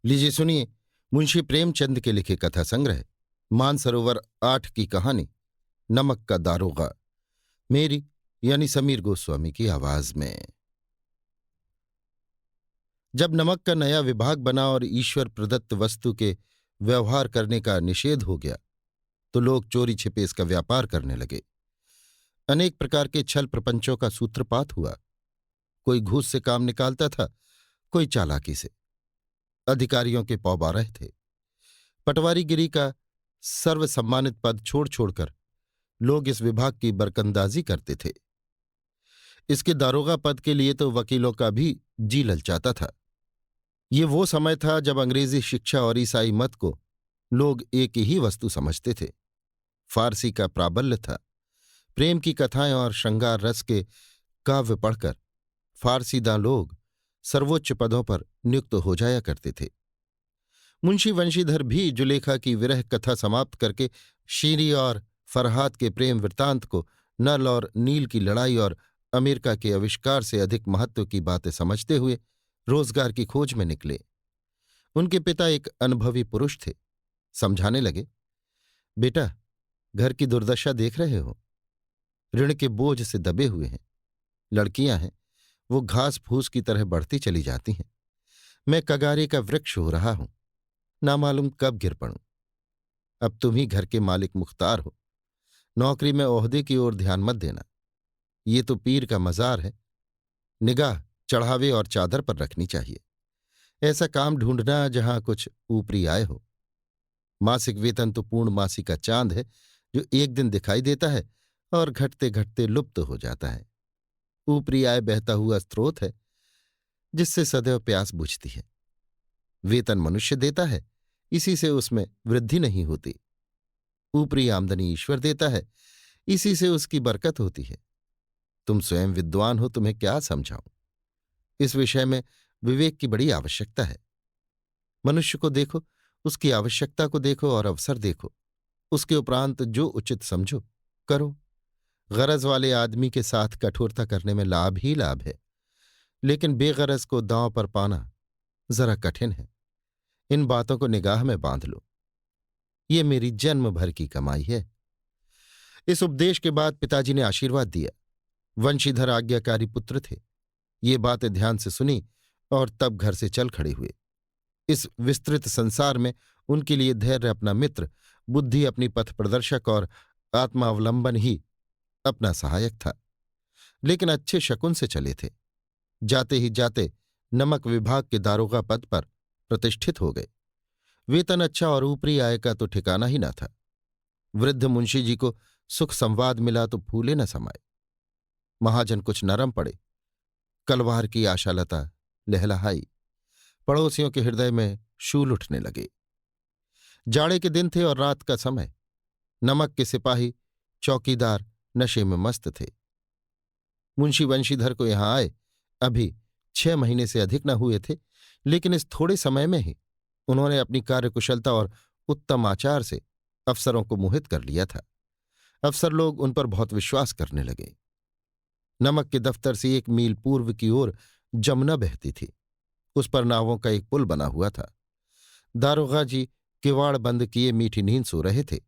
लीजिए सुनिए मुंशी प्रेमचंद के लिखे कथा संग्रह मानसरोवर 8 की कहानी नमक का दारोगा, मेरी यानी समीर गोस्वामी की आवाज में। जब नमक का नया विभाग बना और ईश्वर प्रदत्त वस्तु के व्यवहार करने का निषेध हो गया तो लोग चोरी छिपे इसका व्यापार करने लगे। अनेक प्रकार के छल प्रपंचों का सूत्रपात हुआ। कोई घूस से काम निकालता था, कोई चालाकी से। अधिकारियों के पौबारह थे। पटवारीगिरी का सर्वसम्मानित पद छोड़ छोड़कर लोग इस विभाग की बरकंदाजी करते थे। इसके दारोगा पद के लिए तो वकीलों का भी जी ललचाता था। ये वो समय था जब अंग्रेजी शिक्षा और ईसाई मत को लोग एक ही वस्तु समझते थे। फारसी का प्राबल्य था। प्रेम की कथाएं और श्रृंगार रस के काव्य पढ़कर फारसीदां लोग सर्वोच्च पदों पर नियुक्त हो जाया करते थे। मुंशी वंशीधर भी जुलेखा की विरह कथा समाप्त करके शीरी और फरहाद के प्रेम वृत्तांत को नल और नील की लड़ाई और अमेरिका के आविष्कार से अधिक महत्व की बातें समझते हुए रोजगार की खोज में निकले। उनके पिता एक अनुभवी पुरुष थे। समझाने लगे, बेटा, घर की दुर्दशा देख रहे हो। ऋण के बोझ से दबे हुए हैं। लड़कियां हैं, वो घास फूस की तरह बढ़ती चली जाती हैं। मैं कगारे का वृक्ष हो रहा हूं, ना मालूम कब गिर पड़ूं। अब तुम ही घर के मालिक मुख्तार हो। नौकरी में ओहदे की ओर ध्यान मत देना। ये तो पीर का मजार है। निगाह चढ़ावे और चादर पर रखनी चाहिए। ऐसा काम ढूंढना जहां कुछ ऊपरी आय हो। मासिक वेतन तो पूर्णमासी का चांद है जो एक दिन दिखाई देता है और घटते घटते लुप्त हो जाता है। ऊपरी आय बहता हुआ स्रोत है जिससे सदैव प्यास बुझती है। वेतन मनुष्य देता है, इसी से उसमें वृद्धि नहीं होती। ऊपरी आमदनी ईश्वर देता है, इसी से उसकी बरकत होती है। तुम स्वयं विद्वान हो, तुम्हें क्या समझाऊं। इस विषय में विवेक की बड़ी आवश्यकता है। मनुष्य को देखो, उसकी आवश्यकता को देखो और अवसर देखो। उसके उपरांत जो उचित समझो करो। गरज वाले आदमी के साथ कठोरता करने में लाभ ही लाभ है, लेकिन बेगरज को दांव पर पाना जरा कठिन है। इन बातों को निगाह में बांध लो। ये मेरी जन्म भर की कमाई है। इस उपदेश के बाद पिताजी ने आशीर्वाद दिया। वंशीधर आज्ञाकारी पुत्र थे। ये बातें ध्यान से सुनी और तब घर से चल खड़े हुए। इस विस्तृत संसार में उनके लिए धैर्य अपना मित्र, बुद्धि अपनी पथ प्रदर्शक और आत्मावलंबन ही अपना सहायक था। लेकिन अच्छे शकुन से चले थे। जाते ही जाते नमक विभाग के दारोगा पद पर प्रतिष्ठित हो गए। वेतन अच्छा और ऊपरी आय का तो ठिकाना ही न था। वृद्ध मुंशी जी को सुख संवाद मिला तो फूले न समाये। महाजन कुछ नरम पड़े। कलवार की आशालता लहलहाई। पड़ोसियों के हृदय में शूल उठने लगे। जाड़े के दिन थे और रात का समय। नमक के सिपाही चौकीदार नशे में मस्त थे। मुंशी वंशीधर को यहां आए अभी 6 महीने से अधिक न हुए थे, लेकिन इस थोड़े समय में ही उन्होंने अपनी कार्यकुशलता और उत्तम आचार से अफसरों को मोहित कर लिया था। अफसर लोग उन पर बहुत विश्वास करने लगे। नमक के दफ्तर से 1 मील पूर्व की ओर जमुना बहती थी। उस पर नावों का एक पुल बना हुआ था। दारोगा जी किवाड़ बंद किए मीठी नींद सो रहे थे।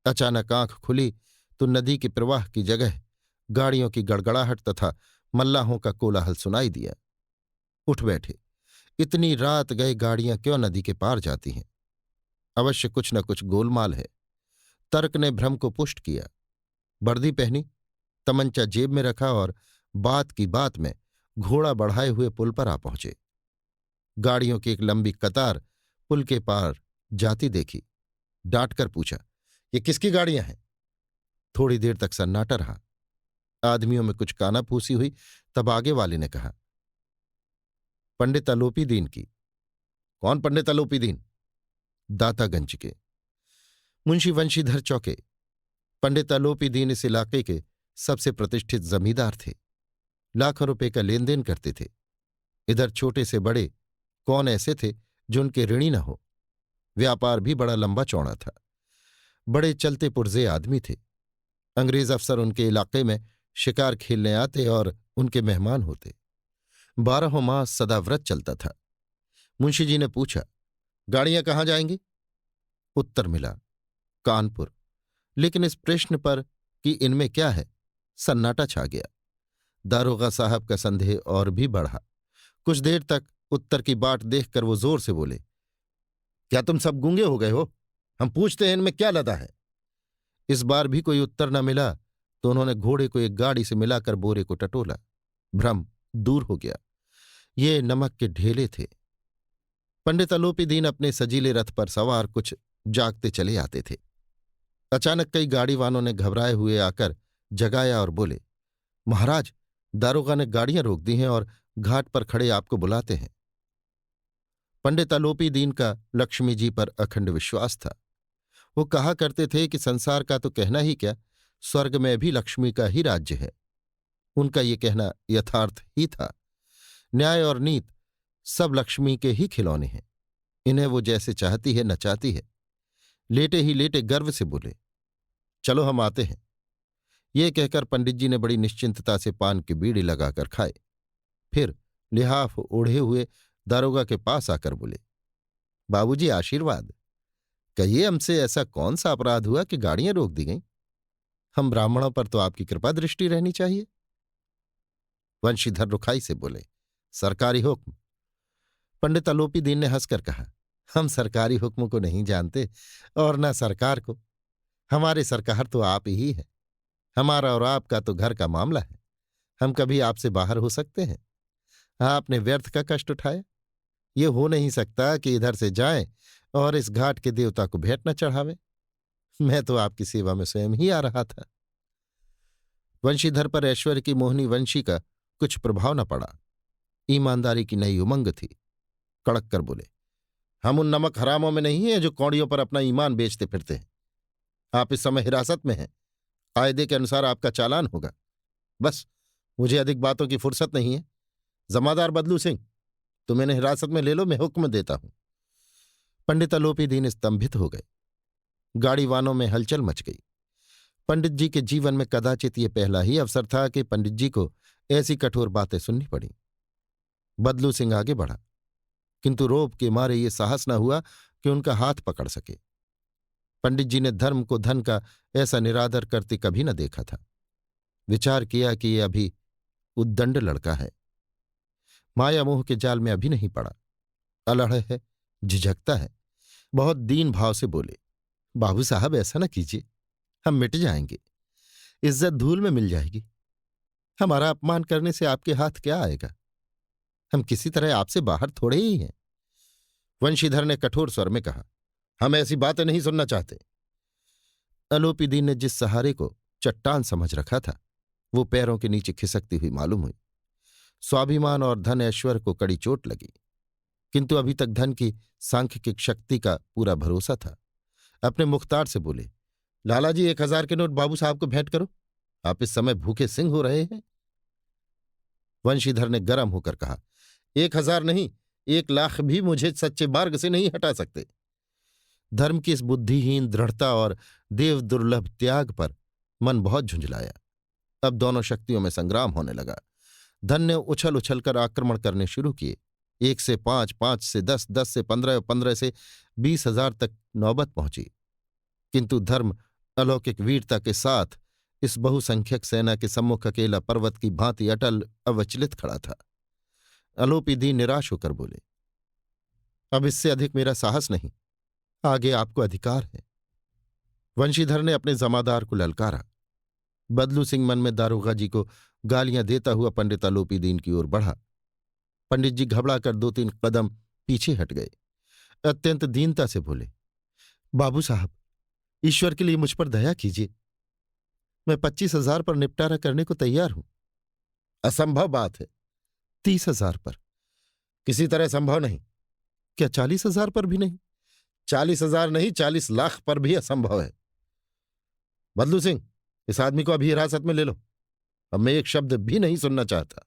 अचानक आंख खुली तो नदी के प्रवाह की जगह गाड़ियों की गड़गड़ाहट तथा मल्लाहों का कोलाहल सुनाई दिया। उठ बैठे। इतनी रात गए गाड़ियां क्यों नदी के पार जाती हैं? अवश्य कुछ न कुछ गोलमाल है। तर्क ने भ्रम को पुष्ट किया। वर्दी पहनी, तमंचा जेब में रखा और बात की बात में घोड़ा बढ़ाए हुए पुल पर आ पहुंचे। गाड़ियों की एक लंबी कतार पुल के पार जाती देखी। डांटकर पूछा, ये किसकी गाड़ियां हैं? थोड़ी देर तक सन्नाटा रहा। आदमियों में कुछ कानाफूसी हुई। तब आगे वाले ने कहा, पंडित अलोपी दीन की। कौन पंडित अलोपी दीन? दातागंज के। मुंशी वंशीधर चौके। पंडित अलोपी दीन इस इलाके के सबसे प्रतिष्ठित जमींदार थे। लाखों रुपए का लेन देन करते थे। इधर छोटे से बड़े कौन ऐसे थे जो उनके ऋणी न हो। व्यापार भी बड़ा लंबा चौड़ा था। बड़े चलते पुर्जे आदमी थे। अंग्रेज अफसर उनके इलाके में शिकार खेलने आते और उनके मेहमान होते। 12 मास सदा व्रत चलता था। मुंशी जी ने पूछा, गाड़ियां कहाँ जाएंगी? उत्तर मिला, कानपुर। लेकिन इस प्रश्न पर कि इनमें क्या है, सन्नाटा छा गया। दारोगा साहब का संदेह और भी बढ़ा। कुछ देर तक उत्तर की बाट देखकर वो जोर से बोले, क्या तुम सब गूंगे हो गए हो? हम पूछते हैं इनमें क्या लदा है? इस बार भी कोई उत्तर न मिला तो उन्होंने घोड़े को एक गाड़ी से मिलाकर बोरे को टटोला। भ्रम दूर हो गया। ये नमक के ढेले थे। पंडित अलोपी दीन अपने सजीले रथ पर सवार कुछ जागते चले आते थे। अचानक कई गाड़ी वालों ने घबराए हुए आकर जगाया और बोले, महाराज, दारोगा ने गाड़ियां रोक दी हैं और घाट पर खड़े आपको बुलाते हैं। पंडित अलोपी दीन का लक्ष्मी जी पर अखंड विश्वास था। वो कहा करते थे कि संसार का तो कहना ही क्या, स्वर्ग में भी लक्ष्मी का ही राज्य है। उनका ये कहना यथार्थ ही था। न्याय और नीति सब लक्ष्मी के ही खिलौने हैं। इन्हें वो जैसे चाहती है नचाती है। लेटे ही लेटे गर्व से बोले, चलो हम आते हैं। ये कहकर पंडित जी ने बड़ी निश्चिंतता से पान की बीड़ी लगाकर खाए। फिर लिहाफ ओढ़े हुए दारोगा के पास आकर बोले, बाबूजी आशीर्वाद। कहिए, हमसे ऐसा कौन सा अपराध हुआ कि गाड़ियां रोक दी गईं? हम ब्राह्मणों पर तो आपकी कृपा दृष्टि रहनी चाहिए। वंशीधर रुखाई से बोले, सरकारी हुक्म। पंडित अलोपी दीन ने हंसकर कहा, हम सरकारी हुक्म को नहीं जानते और न सरकार को। हमारे सरकार तो आप ही है। हमारा और आपका तो घर का मामला है। हम कभी आपसे बाहर हो सकते हैं? आपने व्यर्थ का कष्ट उठाया। ये हो नहीं सकता कि इधर से जाएं और इस घाट के देवता को भेंट न चढ़ावे। मैं तो आपकी सेवा में स्वयं ही आ रहा था। वंशीधर पर ऐश्वर्य की मोहिनी वंशी का कुछ प्रभाव न पड़ा। ईमानदारी की नई उमंग थी। कड़क कर बोले, हम उन नमक हरामों में नहीं हैं जो कौड़ियों पर अपना ईमान बेचते फिरते हैं। आप इस समय हिरासत में हैं। कायदे के अनुसार आपका चालान होगा। बस, मुझे अधिक बातों की फुर्सत नहीं है। जमादार बदलू सिंह, तुम इन्हें हिरासत में ले लो, मैं हुक्म देता हूं। पंडित अलोपी दीन स्तंभित हो गए। गाड़ीवानों में हलचल मच गई। पंडित जी के जीवन में कदाचित ये पहला ही अवसर था कि पंडित जी को ऐसी कठोर बातें सुननी पड़ी। बदलू सिंह आगे बढ़ा, किंतु रोब के मारे ये साहस न हुआ कि उनका हाथ पकड़ सके। पंडित जी ने धर्म को धन का ऐसा निरादर करते कभी न देखा था। विचार किया कि ये अभी उद्दंड लड़का है, माया मोह के जाल में अभी नहीं पड़ा, अलड़ है, झिझकता है। बहुत दीन भाव से बोले, बाबू साहब ऐसा न कीजिए, हम मिट जाएंगे, इज्जत धूल में मिल जाएगी। हमारा अपमान करने से आपके हाथ क्या आएगा? हम किसी तरह आपसे बाहर थोड़े ही हैं। वंशीधर ने कठोर स्वर में कहा, हम ऐसी बातें नहीं सुनना चाहते। अलोपी दीन ने जिस सहारे को चट्टान समझ रखा था वो पैरों के नीचे खिसकती हुई मालूम हुई। स्वाभिमान और धन ऐश्वर्य को कड़ी चोट लगी, किंतु अभी तक धन की सांख्यिक शक्ति का पूरा भरोसा था। अपने मुख्तार से बोले, लाला जी 1000 के नोट बाबू साहब को भेंट करो, आप इस समय भूखे सिंह हो रहे हैं। वंशीधर ने गर्म होकर कहा, 1000 नहीं, 1,00,000 भी मुझे सच्चे मार्ग से नहीं हटा सकते। धर्म की इस बुद्धिहीन दृढ़ता और देव दुर्लभ त्याग पर मन बहुत झुंझलाया। अब दोनों शक्तियों में संग्राम होने लगा। धन ने उछल उछलकर आक्रमण करने शुरू किए। 1 से 5, 5 से 10, 10 से 15 और 15 से 20,000 तक नौबत पहुंची। किंतु धर्म अलौकिक वीरता के साथ इस बहुसंख्यक सेना के सम्मुख अकेला पर्वत की भांति अटल अविचलित खड़ा था। अलोपी दीन निराश होकर बोले, अब इससे अधिक मेरा साहस नहीं, आगे आपको अधिकार है। वंशीधर ने अपने जमादार को ललकारा। बदलू सिंह मन में दारोगा जी को गालियां देता हुआ पंडित अलोपी दीन की ओर बढ़ा। पंडित जी घबराकर 2-3 कदम पीछे हट गए। अत्यंत दीनता से बोले, बाबू साहब, ईश्वर के लिए मुझ पर दया कीजिए। मैं 25,000 पर निपटारा करने को तैयार हूं। असंभव बात है। 30,000 पर? किसी तरह संभव नहीं। क्या 40,000 पर भी नहीं? 40,000 नहीं, 40,00,000 पर भी असंभव है। बदलू सिंह, इस आदमी को अभी हिरासत में ले लो। अब मैं एक शब्द भी नहीं सुनना चाहता।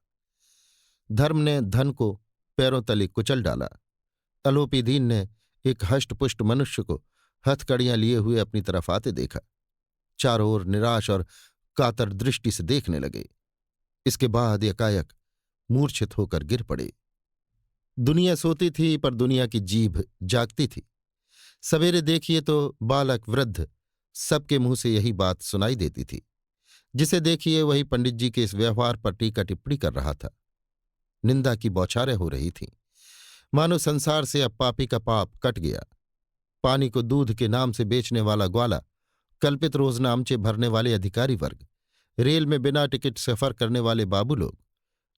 धर्म ने धन को पैरों तले कुचल डाला। अलोपी दीन ने एक हष्टपुष्ट मनुष्य को हथकड़ियां लिए हुए अपनी तरफ आते देखा। चारों ओर निराश और कातर दृष्टि से देखने लगे। इसके बाद एकाएक मूर्छित होकर गिर पड़े। दुनिया सोती थी पर दुनिया की जीभ जागती थी। सवेरे देखिए तो बालक वृद्ध सबके मुंह से यही बात सुनाई देती थी। जिसे देखिए वही पंडित जी के इस व्यवहार पर टीका टिप्पणी कर रहा था। निंदा की बौछारें हो रही थीं। मानो संसार से अब पापी का पाप कट गया। पानी को दूध के नाम से बेचने वाला ग्वाला, कल्पित रोजनामचे भरने वाले अधिकारी वर्ग, रेल में बिना टिकट सफर करने वाले बाबू लोग,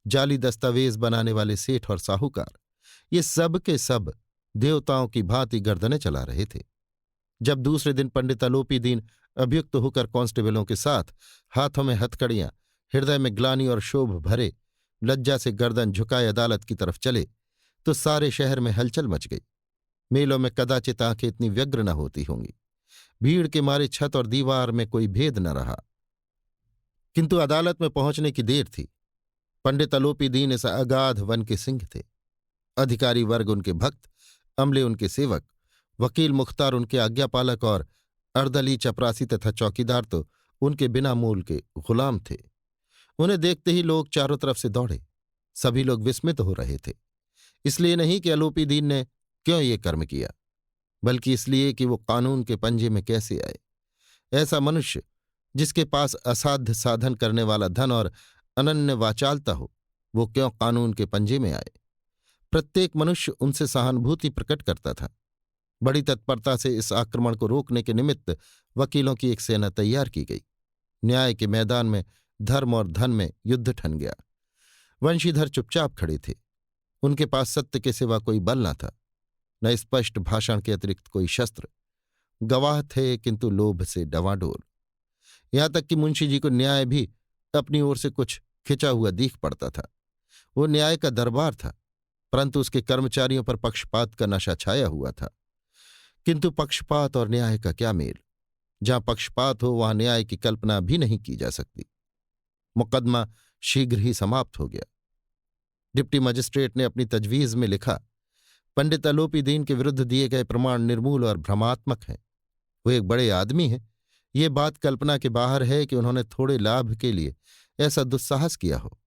जाली दस्तावेज बनाने वाले सेठ और साहूकार, ये सब के सब देवताओं की भांति गर्दनें चला रहे थे। जब दूसरे दिन पंडित आलोपी दीन अभियुक्त होकर कांस्टेबलों के साथ हाथों में हथकड़ियां, हृदय में ग्लानि और शोभ भरे लज्जा से गर्दन झुकाए अदालत की तरफ चले तो सारे शहर में हलचल मच गई। मेलों में कदाचित आंखें इतनी व्यग्र न होती होंगी। भीड़ के मारे छत और दीवार में कोई भेद न रहा। किंतु अदालत में पहुंचने की देर थी। पंडित आलोपी दीन इस अगाध वन के सिंह थे। अधिकारी वर्ग उनके भक्त, अमले उनके सेवक, वकील मुख्तार उनके आज्ञापालक और अर्दली चपरासी तथा चौकीदार तो उनके बिना मूल के गुलाम थे। उन्हें देखते ही लोग चारों तरफ से दौड़े। सभी लोग विस्मित हो रहे थे। इसलिए नहीं कि आलोपी दीन ने क्यों ये कर्म किया, बल्कि इसलिए कि वो कानून के पंजे में कैसे आए। ऐसा मनुष्य जिसके पास असाध्य साधन करने वाला धन और अनन्य वाचालता हो, वो क्यों कानून के पंजे में आए। प्रत्येक मनुष्य उनसे सहानुभूति प्रकट करता था। बड़ी तत्परता से इस आक्रमण को रोकने के निमित्त वकीलों की एक सेना तैयार की गई। न्याय के मैदान में धर्म और धन में युद्ध ठन गया। वंशीधर चुपचाप खड़े थे। उनके पास सत्य के सिवा कोई बल न था, न स्पष्ट भाषण के अतिरिक्त कोई शस्त्र। गवाह थे किंतु लोभ से डवाडोल। यहां तक कि मुंशी जी को न्याय भी अपनी ओर से कुछ खिंचा हुआ दीख पड़ता था। वो न्याय का दरबार था, परंतु उसके कर्मचारियों पर पक्षपात का नशा छाया हुआ था। किंतु पक्षपात और न्याय का क्या मेल। जहां पक्षपात हो वहां न्याय की कल्पना भी नहीं की जा सकती। मुकदमा शीघ्र ही समाप्त हो गया। डिप्टी मजिस्ट्रेट ने अपनी तजवीज में लिखा, पंडित आलोपी दीन के विरुद्ध दिए गए प्रमाण निर्मूल और भ्रमात्मक हैं। वो एक बड़े आदमी हैं। ये बात कल्पना के बाहर है कि उन्होंने थोड़े लाभ के लिए ऐसा दुस्साहस किया हो।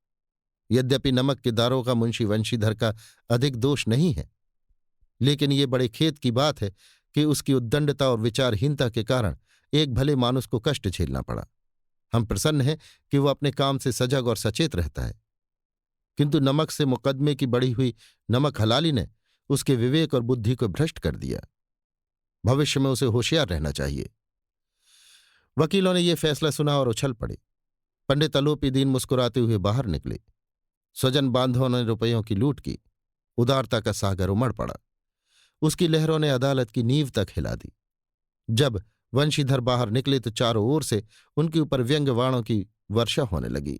यद्यपि नमक के दारोगा मुंशी वंशीधर का अधिक दोष नहीं है, लेकिन ये बड़े खेद की बात है कि उसकी उद्दंडता और विचारहीनता के कारण एक भले मानुस को कष्ट झेलना पड़ा। हम प्रसन्न हैं कि वो अपने काम से सजग और सचेत रहता है, किंतु नमक से मुकदमे की बढ़ी हुई नमक हलाली ने उसके विवेक और बुद्धि को भ्रष्ट कर दिया। भविष्य में उसे होशियार रहना चाहिए। वकीलों ने यह फैसला सुना और उछल पड़े। पंडित आलोपी दीन मुस्कुराते हुए बाहर निकले। स्वजन बांधवों ने रुपयों की लूट की। उदारता का सागर उमड़ पड़ा। उसकी लहरों ने अदालत की नींव तक हिला दी। जब वंशीधर बाहर निकले तो चारों ओर से उनके ऊपर व्यंग्यवाणों की वर्षा होने लगी।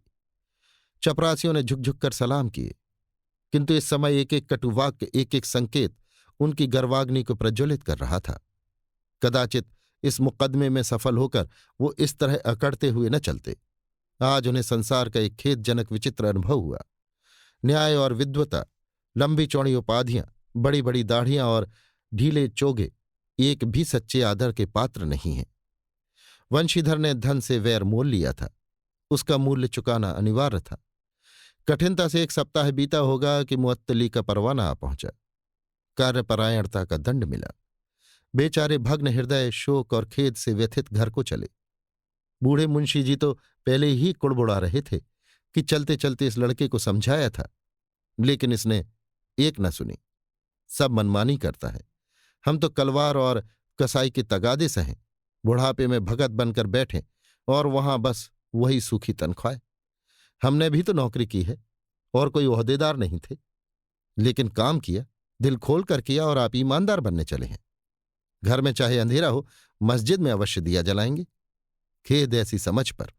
चपरासियों ने झुकझुक कर सलाम किए, किंतु इस समय एक एक कटुवाक्य, एक एक संकेत उनकी गर्वाग्नि को प्रज्वलित कर रहा था। कदाचित इस मुकदमे में सफल होकर वो इस तरह अकड़ते हुए न चलते। आज उन्हें संसार का एक खेदजनक विचित्र अनुभव हुआ। न्याय और विद्वता, लंबी चौड़ी उपाधियां, बड़ी बड़ी दाढ़ियां और ढीले चोगे एक भी सच्चे आदर के पात्र नहीं हैं। वंशीधर ने धन से वैर मोल लिया था। उसका मूल्य चुकाना अनिवार्य था। कठिनता से एक सप्ताह बीता होगा कि मुअत्तली का परवाना आ पहुंचा। कार्यपरायणता का दंड मिला। बेचारे भग्न हृदय शोक और खेद से व्यथित घर को चले। बूढ़े मुंशी जी तो पहले ही कुड़बुड़ा रहे थे कि चलते चलते इस लड़के को समझाया था, लेकिन इसने एक न सुनी। सब मनमानी करता है। हम तो कलवार और कसाई के तगादे सहें, बुढ़ापे में भगत बनकर बैठे और वहां बस वही सूखी तनख्वाह। हमने भी तो नौकरी की है और कोई ओहदेदार नहीं थे, लेकिन काम किया, दिल खोल कर किया और आप ईमानदार बनने चले हैं। घर में चाहे अंधेरा हो, मस्जिद में अवश्य दिया जलाएंगे। खेद ऐसी समझ पर।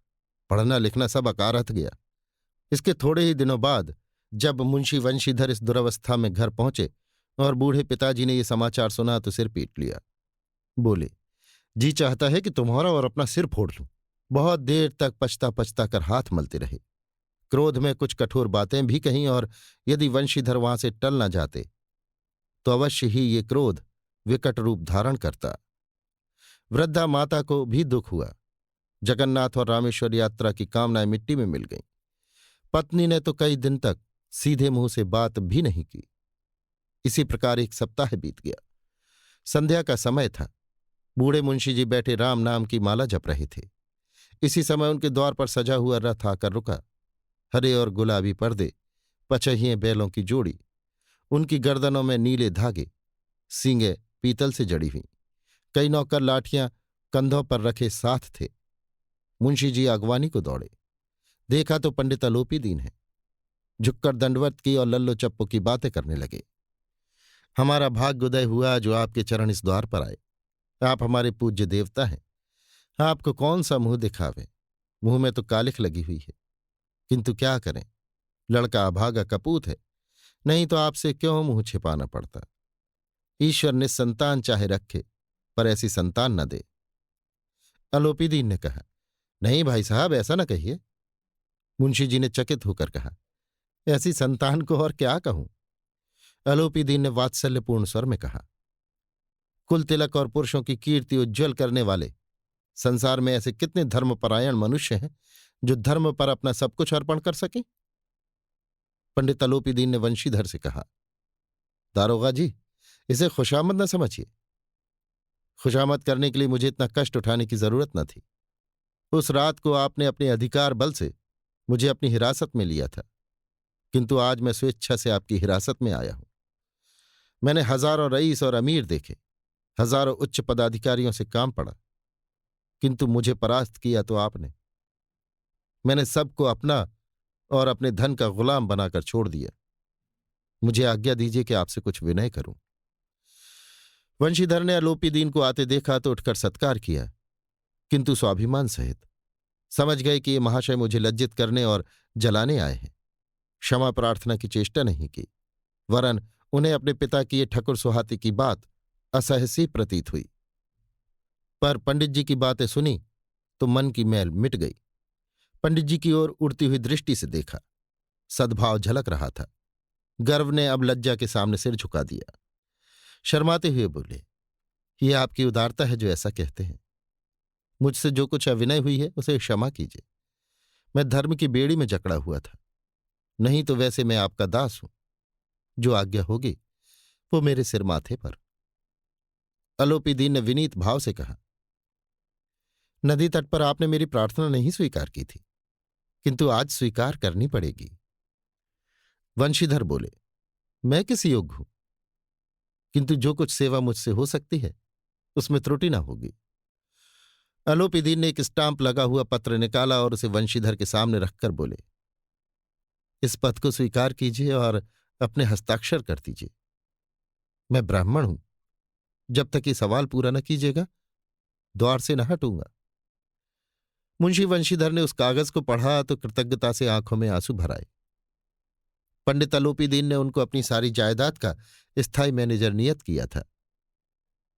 पढ़ना लिखना सब अकारथ गया। इसके थोड़े ही दिनों बाद जब मुंशी वंशीधर इस दुरवस्था में घर पहुंचे और बूढ़े पिताजी ने ये समाचार सुना तो सिर पीट लिया। बोले, जी चाहता है कि तुम्हारा और अपना सिर फोड़ लूं। बहुत देर तक पछता पछता कर हाथ मलते रहे। क्रोध में कुछ कठोर बातें भी कहीं, और यदि वंशीधर वहां से टल न जाते तो अवश्य ही ये क्रोध विकट रूप धारण करता। वृद्धा माता को भी दुख हुआ। जगन्नाथ और रामेश्वर यात्रा की कामनाएं मिट्टी में मिल गईं। पत्नी ने तो कई दिन तक सीधे मुंह से बात भी नहीं की। इसी प्रकार एक सप्ताह बीत गया। संध्या का समय था। बूढ़े मुंशी जी बैठे राम नाम की माला जप रहे थे। इसी समय उनके द्वार पर सजा हुआ रथ आकर रुका। हरे और गुलाबी पर्दे, पचहिए बैलों की जोड़ी, उनकी गर्दनों में नीले धागे, सींगे पीतल से जड़ी हुई, कई नौकर लाठियां कंधों पर रखे साथ थे। मुंशी जी अगवानी को दौड़े। देखा तो पंडित अलोपी दीन है। झुककर दंडवत की और लल्लो चप्पो की बातें करने लगे। हमारा भाग्योदय हुआ जो आपके चरण इस द्वार पर आए। आप हमारे पूज्य देवता हैं। आपको कौन सा मुंह दिखावे। मुंह में तो कालिख लगी हुई है, किंतु क्या करें, लड़का अभागा कपूत है, नहीं तो आपसे क्यों मुंह छिपाना पड़ता। ईश्वर निसंतान चाहे रखे, पर ऐसी संतान न दे। अलोपी दीन ने कहा, नहीं भाई साहब, ऐसा न कहिए। मुंशी जी ने चकित होकर कहा, ऐसी संतान को और क्या कहूं। अलोपी दीन ने वात्सल्यपूर्ण स्वर में कहा, कुल तिलक और पुरुषों की कीर्ति उज्ज्वल करने वाले संसार में ऐसे कितने धर्मपरायण मनुष्य हैं जो धर्म पर अपना सब कुछ अर्पण कर सके। पंडित अलोपी दीन ने वंशीधर से कहा, दारोगा जी, इसे खुशामद न समझिए। खुशामद करने के लिए मुझे इतना कष्ट उठाने की जरूरत न थी। उस रात को आपने अपने अधिकार बल से मुझे अपनी हिरासत में लिया था, किंतु आज मैं स्वेच्छा से आपकी हिरासत में आया हूं। मैंने हजारों रईस और अमीर देखे, हजारों उच्च पदाधिकारियों से काम पड़ा, किंतु मुझे परास्त किया तो आपने। मैंने सबको अपना और अपने धन का गुलाम बनाकर छोड़ दिया। मुझे आज्ञा दीजिए कि आपसे कुछ विनय करूं। वंशीधर ने अलोपी दीन को आते देखा तो उठकर सत्कार किया, किंतु स्वाभिमान सहित। समझ गए कि ये महाशय मुझे लज्जित करने और जलाने आए हैं। क्षमा प्रार्थना की चेष्टा नहीं की, वरन उन्हें अपने पिता की ये ठकुर सुहाती की बात असहसी प्रतीत हुई। पर पंडित जी की बातें सुनी तो मन की मैल मिट गई। पंडित जी की ओर उड़ती हुई दृष्टि से देखा, सद्भाव झलक रहा था। गर्व ने अब लज्जा के सामने सिर झुका दिया। शर्माते हुए बोले, ये आपकी उदारता है जो ऐसा कहते हैं। मुझसे जो कुछ अविनय हुई है उसे क्षमा कीजिए। मैं धर्म की बेड़ी में जकड़ा हुआ था, नहीं तो वैसे मैं आपका दास हूं। जो आज्ञा होगी वो मेरे सिर माथे पर। अलोपी दीन ने विनीत भाव से कहा, नदी तट पर आपने मेरी प्रार्थना नहीं स्वीकार की थी, किंतु आज स्वीकार करनी पड़ेगी। वंशीधर बोले, मैं किस योग्य हूं, किंतु जो कुछ सेवा मुझसे हो सकती है उसमें त्रुटि ना होगी। अलोपी दीन ने एक स्टाम्प लगा हुआ पत्र निकाला और उसे वंशीधर के सामने रखकर बोले, इस पद को स्वीकार कीजिए और अपने हस्ताक्षर कर दीजिए। मैं ब्राह्मण हूं, जब तक ये सवाल पूरा न कीजिएगा द्वार से न हटूंगा। मुंशी वंशीधर ने उस कागज को पढ़ा तो कृतज्ञता से आंखों में आंसू भर आए। पंडित अलोपी दीन ने उनको अपनी सारी जायदाद का स्थायी मैनेजर नियत किया था।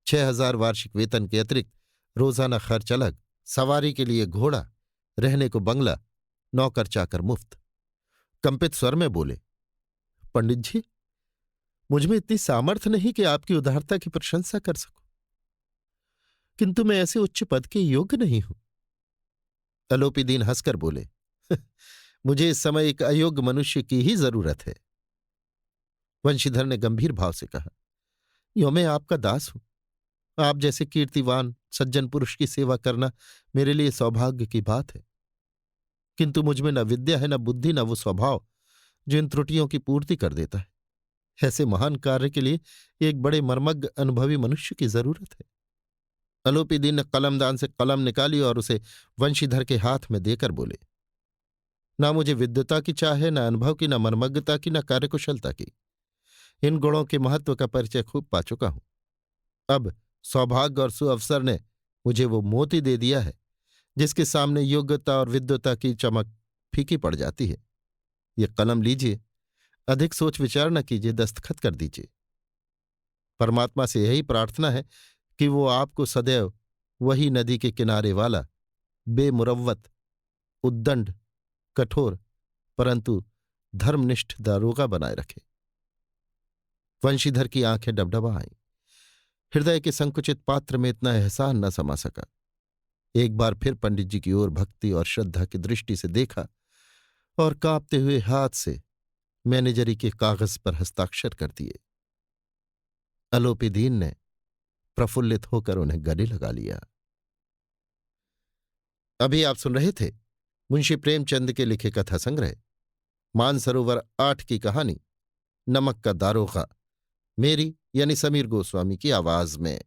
6,000 वार्षिक वेतन के अतिरिक्त रोजाना खर्च अलग, सवारी के लिए घोड़ा, रहने को बंगला, नौकर चाकर मुफ्त। कंपित स्वर में बोले, पंडित जी, मुझमें इतनी सामर्थ्य नहीं कि आपकी उदारता की प्रशंसा कर सकूं, किंतु मैं ऐसे उच्च पद के योग्य नहीं हूं। अलोपी दीन हंसकर बोले, मुझे इस समय एक अयोग्य मनुष्य की ही जरूरत है। वंशीधर ने गंभीर भाव से कहा, यो मैं आपका दास हूं। आप जैसे कीर्तिवान सज्जन पुरुष की सेवा करना मेरे लिए सौभाग्य की बात है, किंतु मुझमें न विद्या है, न बुद्धि, न वो स्वभाव जो इन त्रुटियों की पूर्ति कर देता है। ऐसे महान कार्य के लिए एक बड़े मर्मज्ञ अनुभवी मनुष्य की जरूरत है। अलोपी दीन ने कलमदान से कलम निकाली और उसे वंशीधर के हाथ में देकर बोले, ना मुझे विद्वता की चाह है, न अनुभव की, न मर्मज्ञता की, न कार्यकुशलता की। इन गुणों के महत्व का परिचय खूब पा चुका हूं। अब सौभाग्य और सुअवसर ने मुझे वो मोती दे दिया है जिसके सामने योग्यता और विद्वता की चमक फीकी पड़ जाती है। ये कलम लीजिए, अधिक सोच विचार न कीजिए, दस्तखत कर दीजिए। परमात्मा से यही प्रार्थना है कि वो आपको सदैव वही नदी के किनारे वाला बेमुरव्वत, उद्दंड, कठोर परंतु धर्मनिष्ठ दारोगा बनाए रखे। वंशीधर की आंखें डबडबा आईं। हृदय के संकुचित पात्र में इतना एहसान न समा सका। एक बार फिर पंडित जी की ओर भक्ति और श्रद्धा की दृष्टि से देखा और कांपते हुए हाथ से मैनेजरी के कागज पर हस्ताक्षर कर दिए। अलोपीदीन ने प्रफुल्लित होकर उन्हें गले लगा लिया। अभी आप सुन रहे थे मुंशी प्रेमचंद के लिखे कथा संग्रह मानसरोवर 8 की कहानी नमक का दारोगा, मेरी यानी समीर गोस्वामी की आवाज में।